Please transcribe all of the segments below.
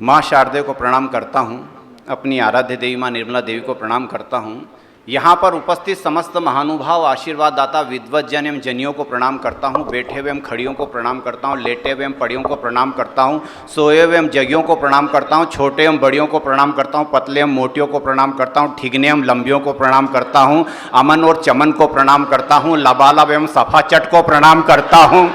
माँ शारदे को प्रणाम करता हूँ, अपनी आराध्य देवी माँ निर्मला देवी को प्रणाम करता हूँ। यहाँ पर उपस्थित समस्त महानुभाव आशीर्वाद दाता विद्वत जन एवं जनियों को प्रणाम करता हूँ। बैठे हुए एवं खड़ियों को प्रणाम करता हूँ, लेटे हुए एवं पड़ियों को प्रणाम करता हूँ, सोए हुए एवं जगियों को प्रणाम करता हूँ, छोटे एवं बड़ियों को प्रणाम करता हूँ, पतले एवं मोटियों को प्रणाम करता हूँ, ठिगने एवं लंबियों को प्रणाम करता हूँ, अमन और चमन को प्रणाम करता हूँ, लबालब एवं सफाचट को प्रणाम करता हूँ।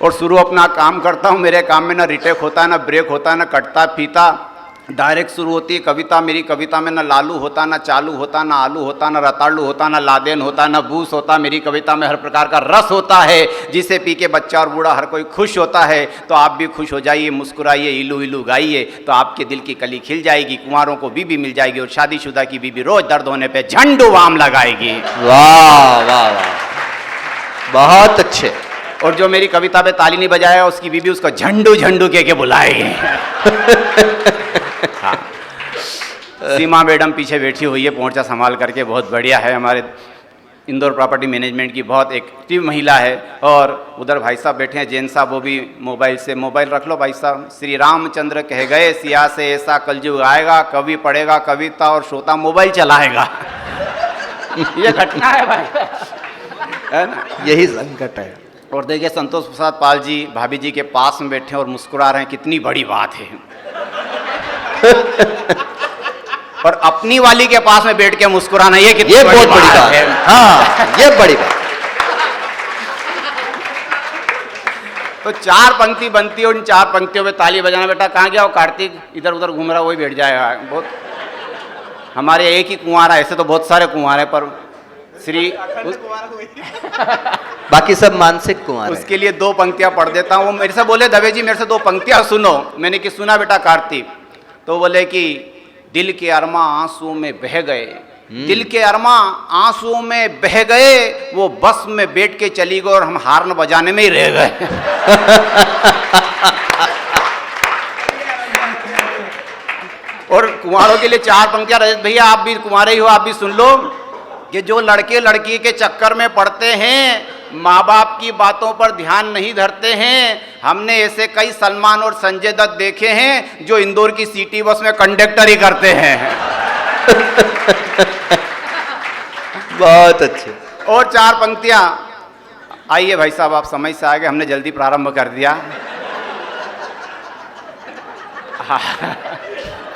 और शुरू अपना काम करता हूँ। मेरे काम में ना रिटेक होता है, ना ब्रेक होता है, ना कटता फीता, डायरेक्ट शुरू होती है कविता। मेरी कविता में ना लालू होता, ना चालू होता, ना आलू होता, ना रतालू होता, ना लादेन होता, ना बूस होता। मेरी कविता में हर प्रकार का रस होता है, जिसे पी के बच्चा और बूढ़ा हर कोई खुश होता है। तो आप भी खुश हो जाइए, मुस्कुराइए, इलू इलू गाइए, तो आपके दिल की कली खिल जाएगी। कुंवारों को बीबी मिल जाएगी और शादीशुदा की बीबी रोज दर्द होने पर झंडू वाम लगाएगी। वाह वाह वाह, बहुत अच्छे। और जो मेरी कविता पे ताली नहीं बजाएगा उसकी बीबी उसको झंडू झंडू कह के बुलाएगी। हाँ। सीमा मैडम पीछे बैठी हुई है पोंचा संभाल करके, बहुत बढ़िया है। हमारे इंदौर प्रॉपर्टी मैनेजमेंट की बहुत एक्टिव महिला है। और उधर भाई साहब बैठे हैं जैन साहब, वो भी मोबाइल रख लो भाई साहब। श्री रामचंद्र कह गए सिया से ऐसा कलयुग आएगा, कवि पढ़ेगा कविता और श्रोता मोबाइल चलाएगा। ये घटना है भाई, है ना, यही संकट है। और देखिए संतोष प्रसाद पाल जी भाभी जी के पास में बैठे और मुस्कुरा रहे हैं, कितनी बड़ी बात है। और अपनी वाली के पास में बैठ के मुस्कुराना, ये कितनी बहुत बड़ी बात है। हाँ, ये बड़ी बात। तो चार पंक्ति बनती है, उन चार पंक्तियों में ताली बजाना। बेटा कहाँ गया वो कार्तिक, इधर उधर घूम रहा, वही बैठ जाएगा। बहुत हमारे एक ही कुंवार है, ऐसे तो बहुत सारे कुंवार है, पर श्री बाकी सब मानसिक कुंवार है। उसके लिए दो पंक्तियां पढ़ देता हूँ। वो मेरे से बोले दवे जी मेरे से दो पंक्तियां सुनो। मैंने कि सुना बेटा कार्तिक। तो बोले कि दिल के अरमा आंसू में बह गए, दिल के अरमा आंसू में बह गए, वो बस में बैठ के चली गई और हम हार्न बजाने में ही रह गए। और कुंवारों के लिए चार पंक्तियां। रजत भैया आप भी कुंवारे ही हो, आप भी सुन लो कि जो लड़के लड़की के चक्कर में पड़ते हैं, माँ बाप की बातों पर ध्यान नहीं धरते हैं। हमने ऐसे कई सलमान और संजय दत्त देखे हैं जो इंदौर की सिटी बस में कंडक्टर ही करते हैं। बहुत अच्छे। और चार पंक्तियां। आइए भाई साहब आप समय से आ गए, हमने जल्दी प्रारंभ कर दिया।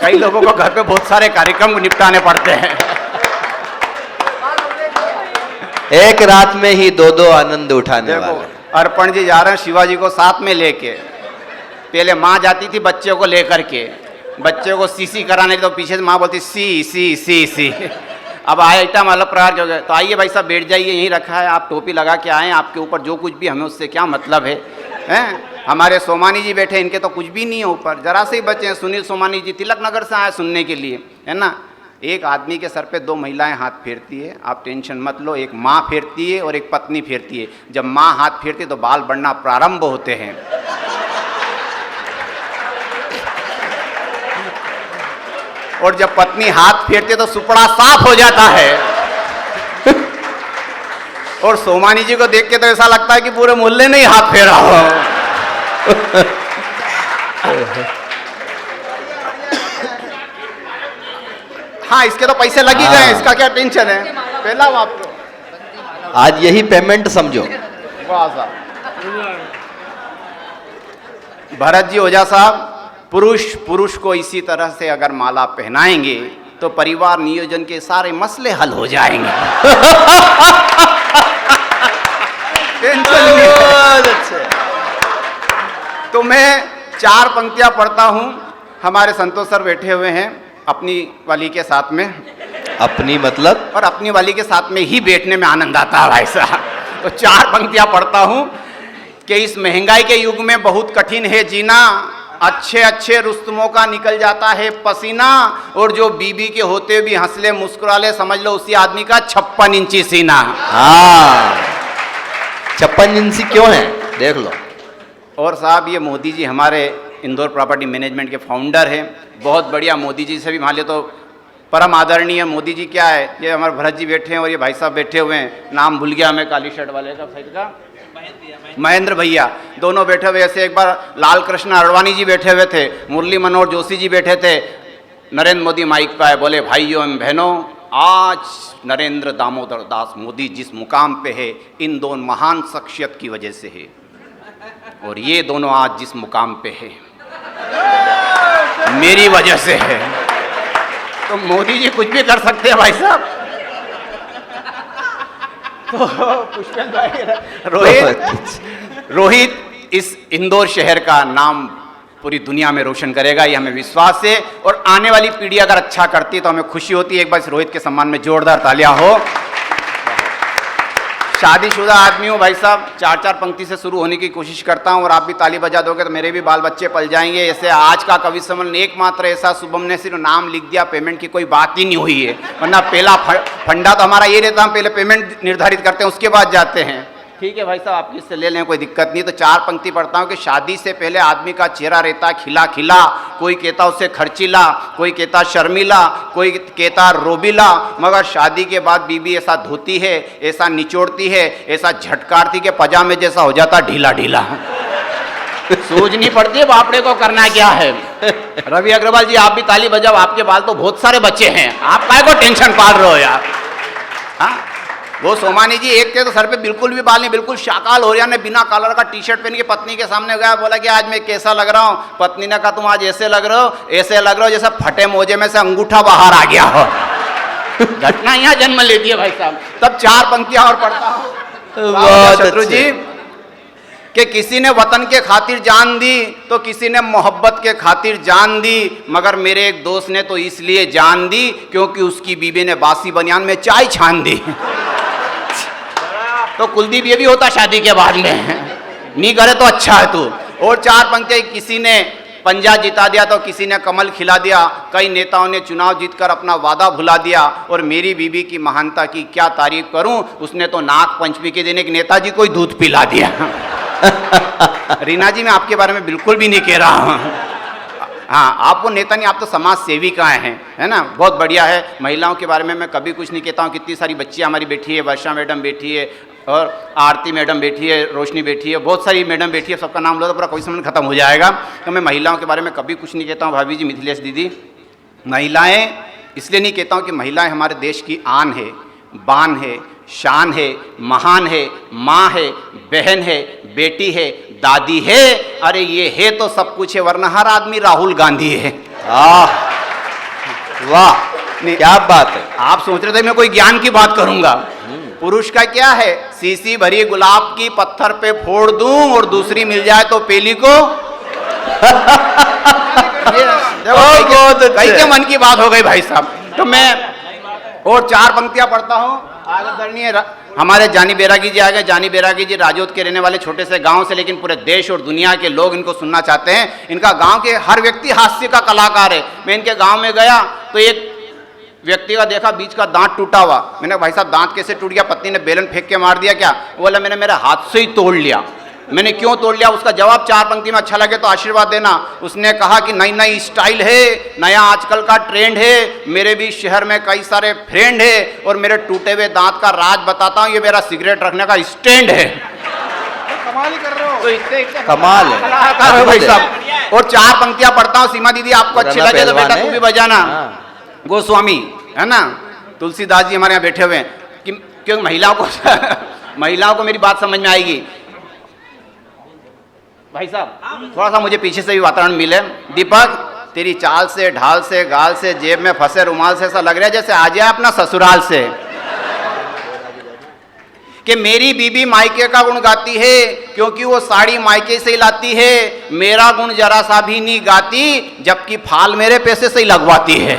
कई लोगों को घर पे बहुत सारे कार्यक्रम निपटाने पड़ते हैं। एक रात में ही दो दो आनंद उठाने वाले। अर्पण जी जा रहे हैं शिवाजी को साथ में लेके। पहले माँ जाती थी बच्चे को लेकर के, बच्चे को सीसी कराने, तो पीछे से माँ बोलती सी सी सी सी। अब आइटम अलग प्रकार के हो गए। तो आइए भाई साहब बैठ जाइए, यहीं रखा है, आप टोपी लगा के आए, आपके ऊपर जो कुछ भी, हमें उससे क्या मतलब है, हैं? हमारे सोमानी जी बैठे, इनके तो कुछ भी नहीं है ऊपर, जरा से ही बच्चे हैं। सुनील सोमानी जी तिलक नगर से आए सुनने के लिए, है ना। एक आदमी के सर पे दो महिलाएं हाथ फेरती है, आप टेंशन मत लो। एक माँ फेरती है और एक पत्नी फेरती है। जब माँ हाथ फेरती है तो बाल बढ़ना प्रारंभ होते हैं। और जब पत्नी हाथ फेरती है तो सुपड़ा साफ हो जाता है। और सोमानी जी को देख के तो ऐसा लगता है कि पूरे मोहल्ले ने ही हाथ फेरा हो। हाँ, इसके तो पैसे लग ही गए, इसका क्या टेंशन है। पहला आपको आज यही पेमेंट समझो। भरत जी ओझा साहब, पुरुष को इसी तरह से अगर माला पहनाएंगे तो परिवार नियोजन के सारे मसले हल हो जाएंगे। टेंशन नहीं। तो मैं चार पंक्तियां पढ़ता हूं। हमारे संतोष सर बैठे हुए हैं अपनी वाली के साथ में। अपनी मतलब? और अपनी वाली के साथ में ही बैठने में आनंद आता है भाई साहब। तो चार पंक्तियां पढ़ता हूं कि इस महंगाई के युग में बहुत कठिन है जीना, अच्छे अच्छे रुस्तमों का निकल जाता है पसीना, और जो बीबी के होते भी हंसले मुस्कुराले, समझ लो उसी आदमी का 56 इंची सीना। हाँ, 56 इंची क्यों है देख लो। और साहब ये मोदी जी हमारे इंदौर प्रॉपर्टी मैनेजमेंट के फाउंडर हैं, बहुत बढ़िया। मोदी जी से भी मान ले तो परम आदरणीय। मोदी जी क्या है, ये हमारे भरत जी बैठे हैं और ये भाई साहब बैठे हुए हैं, नाम भूल गया मैं, काली शर्ट वाले का, साइड का महेंद्र भैया दोनों बैठे हुए ऐसे। एक बार लाल कृष्ण अडवाणी जी बैठे हुए थे, मुरली मनोहर जोशी जी बैठे थे, नरेंद्र मोदी माइक पे आए, बोले भाइयों एवं बहनों, आज नरेंद्र दामोदर दास मोदी जिस मुकाम पे है इन दो महान शख्सियत की वजह से है, और ये दोनों आज जिस मुकाम पे है मेरी वजह से है। तो मोदी जी कुछ भी कर सकते हैं भाई साहब। तो पुष्पेंद्र भाई, रोहित इस इंदौर शहर का नाम पूरी दुनिया में रोशन करेगा, ये हमें विश्वास है। और आने वाली पीढ़ी अगर अच्छा करती है तो हमें खुशी होती है। एक बार इस रोहित के सम्मान में जोरदार तालियां हो। शादीशुदा आदमी हूँ भाई साहब, 4-4 पंक्ति से शुरू होने की कोशिश करता हूँ, और आप भी ताली बजा दोगे तो मेरे भी बाल बच्चे पल जाएंगे। ऐसे आज का कवि सम्मेलन एकमात्र ऐसा, शुभम ने सिर्फ नाम लिख दिया, पेमेंट की कोई बात ही नहीं हुई है, वरना पहला फंडा तो हमारा ये रहता है, हम पहले पेमेंट निर्धारित करते हैं उसके बाद जाते हैं। ठीक है भाई साहब, आप किससे ले लें, कोई दिक्कत नहीं। तो 4 पंक्ति पढ़ता हूँ कि शादी से पहले आदमी का चेहरा रहता खिला खिला, कोई कहता उसे खर्चीला, कोई कहता शर्मिला, कोई कहता रोबीला, मगर शादी के बाद बीबी ऐसा धोती है, ऐसा निचोड़ती है, ऐसा झटकारती के पजामे जैसा हो जाता ढीला ढीला। सूझ नहीं पड़ती बापड़े को करना क्या है। रवि अग्रवाल जी आप भी ताली बजाओ, आपके बाल तो बहुत सारे बच्चे हैं, आप काय को टेंशन पाल रहे हो यार। हाँ, वो सोमानी जी एक के तो सर पे बिल्कुल भी बाल नहीं, बिल्कुल शाकाल हो रहा ने, बिना कॉलर का टी शर्ट पहन के पत्नी के सामने गया, बोला कि आज मैं कैसा लग रहा हूँ। पत्नी ने कहा तुम आज ऐसे लग रहे हो, ऐसे लग रहे हो जैसे फटे मोजे में से अंगूठा बाहर आ गया हो। घटना यहाँ जन्म लेती है भाई साहब। तब 4 पंक्तियां और पढ़ता हूँ शत्रु जी कि किसी ने वतन के खातिर जान दी तो किसी ने मोहब्बत के खातिर जान दी, मगर मेरे एक दोस्त ने तो इसलिए जान दी क्योंकि उसकी बीबी ने बासी बनियान में चाय छान दी। तो कुलदीप ये भी होता शादी के बाद में, नहीं करे तो अच्छा है तू। और 4 पंक्तियां, किसी ने पंजा जिता दिया तो किसी ने कमल खिला दिया, कई नेताओं ने चुनाव जीतकर अपना वादा भुला दिया, और मेरी बीबी की महानता की क्या तारीफ करूं, उसने तो नाग पंचमी के दिन एक नेताजी को ही दूध पिला दिया। रीना जी मैं आपके बारे में बिल्कुल भी नहीं कह रहा हूं, हाँ आप वो नेता नहीं, आप तो समाज सेविकाएं हैं, है ना, बहुत बढ़िया है। महिलाओं के बारे में मैं कभी कुछ नहीं कहता हूँ। कितनी सारी बच्चियाँ हमारी बैठी है, वर्षा मैडम बैठी है, और आरती मैडम बैठी है, रोशनी बैठी है, बहुत सारी मैडम बैठी है, सबका नाम लो तो पूरा कोई समय खत्म हो जाएगा। तो मैं महिलाओं के बारे में कभी कुछ नहीं कहता हूँ। भाभी जी, मिथिलेश दीदी, महिलाएं इसलिए नहीं कहता हूँ कि महिलाएं हमारे देश की आन है, बान है, शान है, महान है, माँ है, बहन है, बेटी है, दादी है, अरे ये है तो सब कुछ है, वरना हर आदमी राहुल गांधी है। वाह, क्या बात है। आप सोच रहे थे मैं कोई ज्ञान की बात करूंगा। पुरुष का क्या है, सीसी भरी गुलाब की पत्थर पे फोड़ दूं और दूसरी मिल जाए तो पेली को कई के मन की बात हो गई भाई साहब। तो मैं और 4 पंक्तियां पढ़ता हूँ। आदरणीय हमारे जानी बैरागी जी आ गए। जानी बैरागी जी राजौद के रहने वाले छोटे से गांव से, लेकिन पूरे देश और दुनिया के लोग इनको सुनना चाहते हैं। इनका गांव के हर व्यक्ति हास्य का कलाकार है। मैं इनके गांव में गया तो एक व्यक्ति का देखा बीच का दांत टूटा हुआ। मैंने भाई साहब दांत कैसे टूट गया, पत्नी ने बेलन फेंक के मार दिया क्या? वो बोला मैंने मेरे हाथ से ही तोड़ लिया। मैंने क्यों तोड़ लिया? उसका जवाब 4 पंक्ति में अच्छा लगे तो आशीर्वाद देना। उसने कहा कि नई नई स्टाइल है, नया आजकल का ट्रेंड है, मेरे भी शहर में कई सारे फ्रेंड है, और मेरे टूटे हुए दांत का राज बताता हूँ, ये मेरा सिगरेट रखने का स्टैंड है। कमाल ही कर रहे हो, तो इससे कमाल है भाई साहब। और 4 पंक्तियां पढ़ता हूँ। सीमा दीदी आपको अच्छी लगे तो बेटा तू भी बजाना। गोस्वामी है ना, तुलसीदास जी हमारे यहाँ बैठे हुए हैं, क्योंकि महिलाओं को मेरी बात समझ में आएगी। भाई साहब थोड़ा सा मुझे पीछे से भी वातावरण मिले। दीपक तेरी चाल से, ढाल से, गाल से, जेब में फंसे रुमाल से ऐसा लग रहा है जैसे आ जाए अपना ससुराल से। कि मेरी बीबी मायके का गुण गाती है क्योंकि वो साड़ी मायके से ही लाती है, मेरा गुण जरा सा भी नहीं गाती जबकि फाल मेरे पैसे से ही लगवाती है।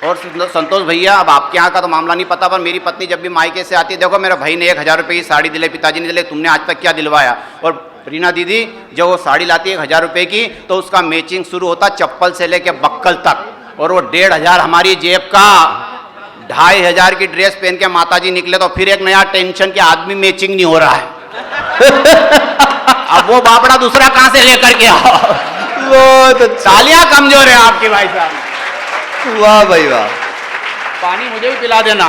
और संतोष भैया, अब आपके यहाँ का तो मामला नहीं पता, पर मेरी पत्नी जब भी मायके से आती है, देखो मेरे भाई ने 1000 रुपये की साड़ी दिलाई, पिताजी ने दिलाई, तुमने आज तक क्या दिलवाया? और रीना दीदी जब वो साड़ी लाती है 1000 रुपये की, तो उसका मैचिंग शुरू होता चप्पल से लेके बक्कल तक, और वो 1500 हमारी जेब का। 2500 की ड्रेस पहन के माताजी निकले तो फिर एक नया टेंशन के आदमी मैचिंग नहीं हो रहा है। अब वो बापड़ा दूसरा कहां से लेकर के आओ? तालियां कमजोर है आपकी भाई साहब। वाह भाई वाह। पानी मुझे भी पिला देना।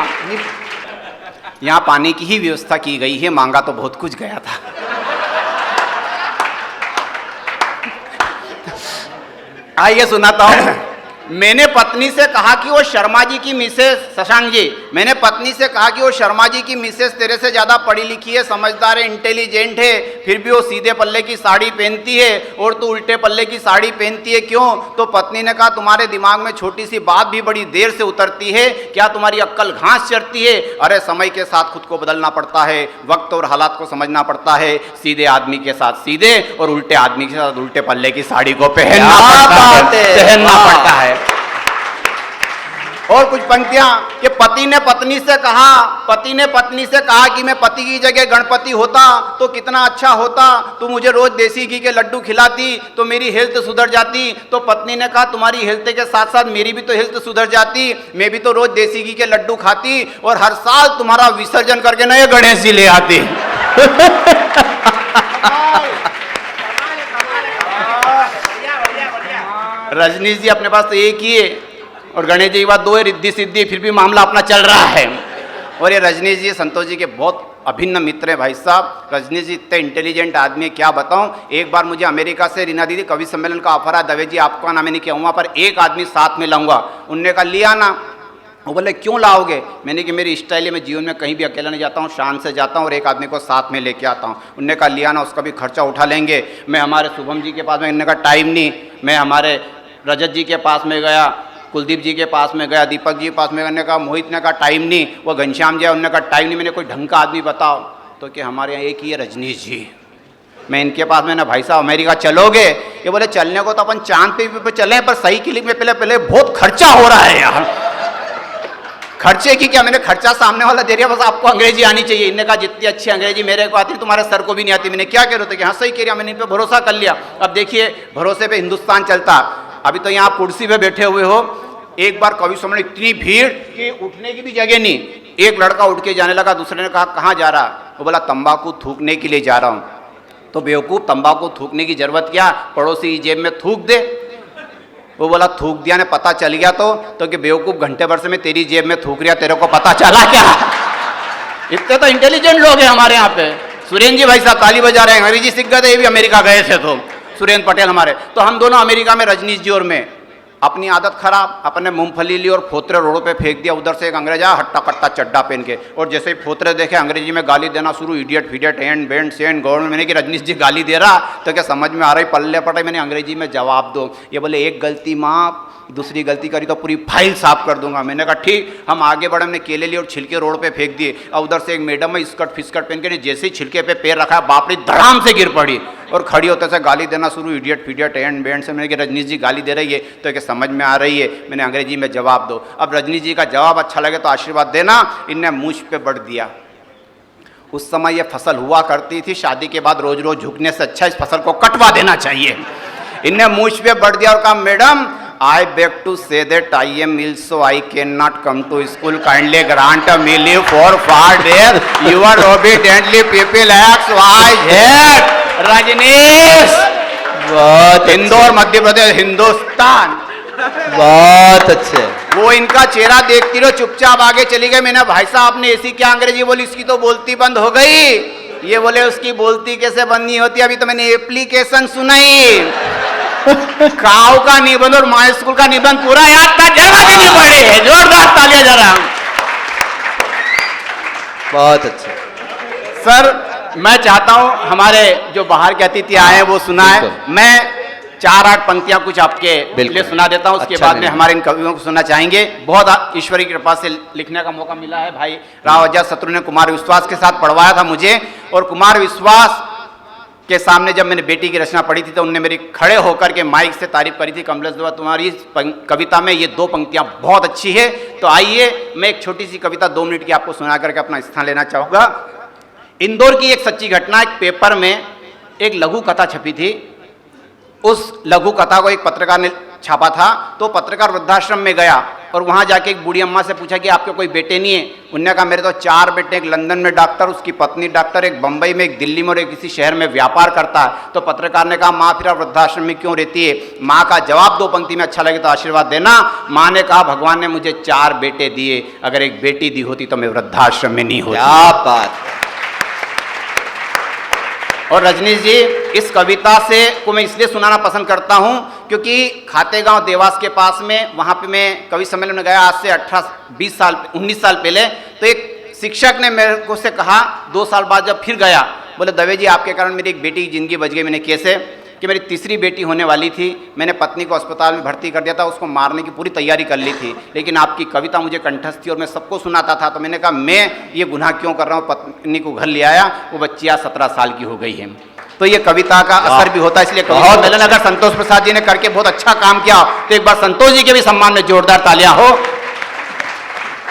यहाँ पानी की ही व्यवस्था की गई है, मांगा तो बहुत कुछ गया था। आइए सुनाता हूं। मैंने पत्नी से कहा कि वो शर्मा जी की मिसेस, शशांक जी, मैंने पत्नी से कहा कि वो शर्मा जी की मिसेस तेरे से ज्यादा पढ़ी लिखी है, समझदार है, इंटेलिजेंट है, फिर भी वो सीधे पल्ले की साड़ी पहनती है और तू उल्टे पल्ले की साड़ी पहनती है, क्यों? तो पत्नी ने कहा तुम्हारे दिमाग में छोटी सी बात भी बड़ी देर से उतरती है, क्या तुम्हारी अक्ल घास चढ़ती है? अरे समय के साथ खुद को बदलना पड़ता है, वक्त और हालात को समझना पड़ता है, सीधे आदमी के साथ सीधे और उल्टे आदमी के साथ उल्टे पल्ले की साड़ी को पहनना पड़ता है। और कुछ पंक्तियां कि पति ने पत्नी से कहा कि मैं पति की जगह गणपति होता तो कितना अच्छा होता, तू मुझे रोज देसी घी के लड्डू खिलाती तो मेरी हेल्थ सुधर जाती। तो पत्नी ने कहा तुम्हारी हेल्थ के साथ साथ मेरी भी तो हेल्थ सुधर जाती, मैं भी तो रोज देसी घी के लड्डू खाती और हर साल तुम्हारा विसर्जन करके नए गणेश जी ले आती। रजनीश जी अपने पास तो एक ही है और गणेश जी की बात दो है, रिद्धि सिद्धि, फिर भी मामला अपना चल रहा है। और ये रजनीश जी संतोष जी के बहुत अभिन्न मित्र हैं भाई साहब। रजनीश जी इतने इंटेलिजेंट आदमी है, क्या बताऊं। एक बार मुझे अमेरिका से रीना दीदी कवि सम्मेलन का ऑफर आया, दवे जी आपका नाम नहीं किया, वहाँ पर एक आदमी साथ में लाऊंगा। उनने कहा लिया ना। वो बोले क्यों लाओगे? मैंने कि मेरी स्टाइल है, मैं जीवन में कहीं भी अकेला नहीं जाता हूँ, शान से जाता हूँ और एक आदमी को साथ में लेके आता हूँ। उनने कहा लिया ना, उसका भी खर्चा उठा लेंगे। मैं हमारे शुभम जी के पास में, इनने का टाइम नहीं, मैं हमारे रजत जी के पास में गया, कुलदीप जी के पास में गया, दीपक जी के पास में गया, कहा मोहित ने कहा टाइम नहीं, वो घनश्याम जी है, उन्होंने कहा टाइम नहीं, मैंने कोई ढंग का आदमी बताओ, तो कि हमारे यहाँ एक ही है रजनीश जी। मैं इनके पास में ना भाई साहब अमेरिका चलोगे? ये बोले चलने को तो अपन चांद पे चले, पर सही क्लिक में पहले बहुत खर्चा हो रहा है यार। खर्चे की क्या? मैंने खर्चा सामने वाला दे दिया, बस आपको अंग्रेजी आनी चाहिए। इनने कहा जितनी अच्छी अंग्रेजी मेरे को आती तुम्हारे सर को भी नहीं आती। मैंने क्या कह रहे थे कि हाँ सही कह रहा, मैंने इन पर भरोसा कर लिया। अब देखिए भरोसे पे हिंदुस्तान चलता। अभी तो यहाँ कुर्सी पे बैठे हुए हो, एक बार कवि सम्मेलन इतनी भीड़ कि उठने की भी जगह नहीं। एक लड़का उठ के जाने लगा, दूसरे ने कहा कहाँ जा रहा? वो बोला तंबाकू थूकने के लिए जा रहा हूँ। तो बेवकूफ़, तंबाकू थूकने की जरूरत क्या, पड़ोसी की जेब में थूक दे। वो बोला थूक दिया ने पता चल गया तो कि बेवकूफ़ घंटे भर से मैं तेरी जेब में थूक रिया, तेरे को पता चला क्या? इतने तो इंटेलिजेंट लोग हैं हमारे यहाँ पे। सुरेंद्र जी भाई साहब ताली बजा रहे हैं, अंग्रेजी सीख गए थे, ये भी अमेरिका गए थे। तो सुरेंद्र पटेल हमारे, तो हम दोनों अमेरिका में, रजनीश जी और मैं। अपनी आदत खराब, अपने मूंगफली ली और फोतरे रोड पे फेंक दिया। उधर से एक अंग्रेज आया हट्टा कट्टा चड्डा पहन के, और जैसे ही फोतरे देखे अंग्रेजी में गाली देना शुरू, इडियट फीडियट एंड बैंड सेंड गवर्नमेंट। मैंने कि रजनीश जी गाली दे रहा तो क्या समझ में आ रही? पल्ले पड़े, मैंने अंग्रेजी में जवाब दो। ये बोले एक गलती माफ, दूसरी गलती करी तो पूरी फाइल साफ कर दूंगा। मैंने कहा ठीक। हम आगे बढ़े, हमने केले लिए और छिलके रोड पे फेंक दिए। और उधर से एक मैडम है स्कर्ट फिस्कर्ट पहन के, जैसे ही छिलके पे पैर रखा बापड़ी धड़ाम से गिर पड़ी और खड़ी होते से गाली देना शुरू, इडियट फीडियट एंड बैंड से। मैंने कि रजनीश जी गाली दे रही है तो क्या समझ में आ रही है? मैंने अंग्रेजी में जवाब दो। अब रजनीश जी का जवाब अच्छा लगे तो आशीर्वाद देना। इनने मूछ पे बढ़ दिया। उस समय ये फसल हुआ करती थी, शादी के बाद रोज रोज झुकने से अच्छा इस फसल को कटवा देना चाहिए। इनने मूछ पे बढ़ दिया और कहा madam I beg to say that I am ill so I cannot come to school. Kindly grant me leave for 4 days. Your obediently people X Y Z. Rajneesh, बहुत इंदौर मध्य प्रदेश हिंदुस्तान। बहुत अच्छे। वो इनका चेहरा देखती रहो, चुपचाप आगे चली गई। मैंने भाई साहब आपने ऐसी क्या अंग्रेजी बोली, इसकी तो बोलती बंद हो गई। ये बोले उसकी बोलती कैसे बंद नहीं होती, अभी तो मैंने एप्लीकेशन सुनाई। काव का निबंध और माई स्कूल का निबंध पूरा याद था, जरा भी नहीं पड़े। जोरदार तालियां जरा। बहुत अच्छे सर, मैं चाहता हूं हमारे जो बाहर के अतिथि आए हैं वो सुनाए। मैं 4-8 पंक्तियां कुछ आपके लिए सुना देता हूं, उसके अच्छा बाद में हमारे इन कवियों को सुनना चाहेंगे। बहुत ईश्वरी की कृपा से लिखने का मौका मिला है। भाई राव अजय शत्रु ने कुमार विश्वास के साथ पढ़वाया था मुझे, और कुमार विश्वास के सामने जब मैंने बेटी की रचना पढ़ी थी तो उनने मेरी खड़े होकर के माइक से तारीफ करी थी, कमलेश दुआ तुम्हारी कविता में ये 2 पंक्तियां बहुत अच्छी है। तो आइए मैं एक छोटी सी कविता 2 मिनट की आपको सुना करके अपना स्थान लेना चाहूँगा। इंदौर की एक सच्ची घटना, एक पेपर में एक लघु कथा छपी थी। उस लघु कथा को एक पत्रकार ने छापा था। तो पत्रकार वृद्धाश्रम में गया और वहाँ जाके एक बूढ़ी अम्मा से पूछा कि आपके कोई बेटे नहीं है? उन्होंने कहा मेरे तो 4 बेटे, एक लंदन में डॉक्टर, उसकी पत्नी डॉक्टर, एक बम्बई में, एक दिल्ली में और एक किसी शहर में व्यापार करता है। तो पत्रकार ने कहा माँ फिर आप वृद्धाश्रम में क्यों रहती है? माँ का जवाब 2 पंक्ति में अच्छा लगे तो आशीर्वाद देना। माँ ने कहा भगवान ने मुझे 4 बेटे दिए, अगर एक बेटी दी होती तो मैं वृद्धाश्रम में नहीं होती। क्या बात। और रजनीश जी, इस कविता से को मैं इसलिए सुनाना पसंद करता हूं क्योंकि खातेगांव देवास के पास में, वहां पे मैं कवि सम्मेलन में गया आज से 19 साल पहले। तो एक शिक्षक ने मेरे को से कहा 2 साल बाद जब फिर गया, बोले दवे जी आपके कारण मेरी एक बेटी की जिंदगी बच गई। मैंने कैसे? कि मेरी तीसरी बेटी होने वाली थी, मैंने पत्नी को अस्पताल में भर्ती कर दिया था, उसको मारने की पूरी तैयारी कर ली थी, लेकिन आपकी कविता मुझे कंठस्थ थी और मैं सबको सुनाता था। तो मैंने कहा मैं ये गुनाह क्यों कर रहा हूँ, पत्नी को घर ले आया, वो बच्ची आज 17 साल की हो गई है। तो ये कविता का असर भी होता है, इसलिए कविता सम्मेलन अगर संतोष प्रसाद जी ने करके बहुत अच्छा काम किया तो एक बार संतोष जी के भी सम्मान में जोरदार तालियां हो।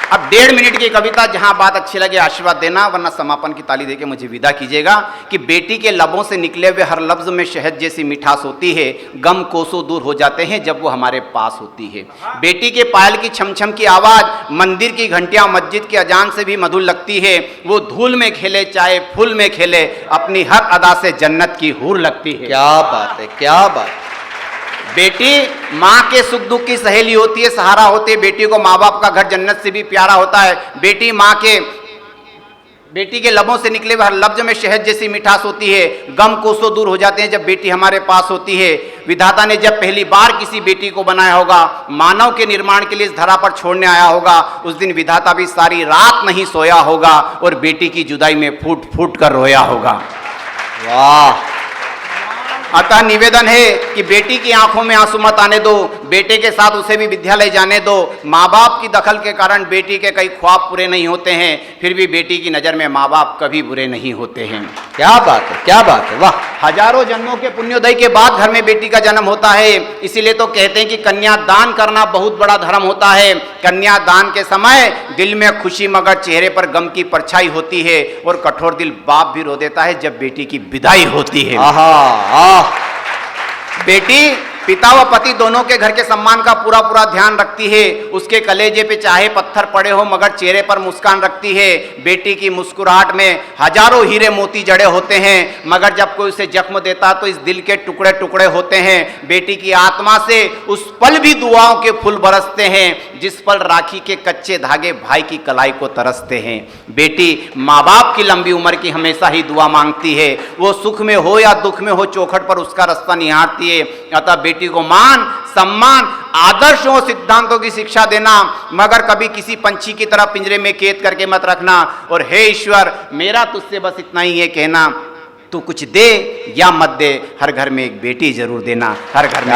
अब 1.5 मिनट की कविता, जहां बात अच्छी लगे आशीर्वाद देना, वरना समापन की ताली देके मुझे विदा कीजिएगा। कि बेटी के लबों से निकले हुए हर लफ्ज में शहद जैसी मिठास होती है, गम कोसों दूर हो जाते हैं जब वो हमारे पास होती है। बेटी के पायल की छमछम की आवाज मंदिर की घंटियां मस्जिद के अजान से भी मधुर लगती है। वो धूल में खेले चाहे फूल में खेले, अपनी हर अदा से जन्नत की हूर लगती है। क्या बात है, क्या बात। बेटी माँ के सुख दुख की सहेली होती है, सहारा होती है। बेटी को माँ बाप का घर जन्नत से भी प्यारा होता है। बेटी के लबों से निकले हुए हर लफ्ज में शहद जैसी मिठास होती है, गम कोसों दूर हो जाते हैं जब बेटी हमारे पास होती है। विधाता ने जब पहली बार किसी बेटी को बनाया होगा, मानव के निर्माण के लिए इस धरा पर छोड़ने आया होगा, उस दिन विधाता भी सारी रात नहीं सोया होगा और बेटी की जुदाई में फूट फूट कर रोया होगा। वाह। अतः निवेदन है कि बेटी की आंखों में आंसू मत आने दो, बेटे के साथ उसे भी विद्यालय जाने दो। माँ बाप की दखल के कारण बेटी के कई ख्वाब पूरे नहीं होते हैं, फिर भी बेटी की नज़र में माँ बाप कभी बुरे नहीं होते हैं। क्या बात है, क्या बात है, वाह। हजारों जन्मों के पुण्योदय के बाद घर में बेटी का जन्म होता है, इसीलिए तो कहते हैं कि कन्या दान करना बहुत बड़ा धर्म होता है। कन्या दान के समय दिल में खुशी मगर चेहरे पर गम की परछाई होती है, और कठोर दिल बाप भी रो देता है जब बेटी की विदाई होती है। आहा। बेटी पिता व पति दोनों के घर के सम्मान का पूरा पूरा ध्यान रखती है। उसके कलेजे पे चाहे पत्थर पड़े हो मगर चेहरे पर मुस्कान रखती है। बेटी की मुस्कुराहट में हजारों हीरे मोती जड़े होते हैं, मगर जब कोई उसे जख्म देता तो इस दिल के टुकड़े टुकड़े होते हैं। बेटी की आत्मा से उस पल भी दुआओं के फूल बरसते हैं जिस पल राखी के कच्चे धागे भाई की कलाई को तरसते हैं। बेटी माँ बाप की लंबी उम्र की हमेशा ही दुआ मांगती है, वो सुख में हो या दुख में हो चौखट पर उसका रास्ता निहारती है। अतः बेटी को मान, सम्मान, आदर्शों, सिद्धांतों की शिक्षा देना, मगर कभी किसी पंछी की तरह पिंजरे में कैद करके मत रखना। और हे ईश्वर, मेरा तुझसे बस इतना ही है कहना, तू कुछ दे या मत दे, हर घर में एक बेटी जरूर देना, हर घर में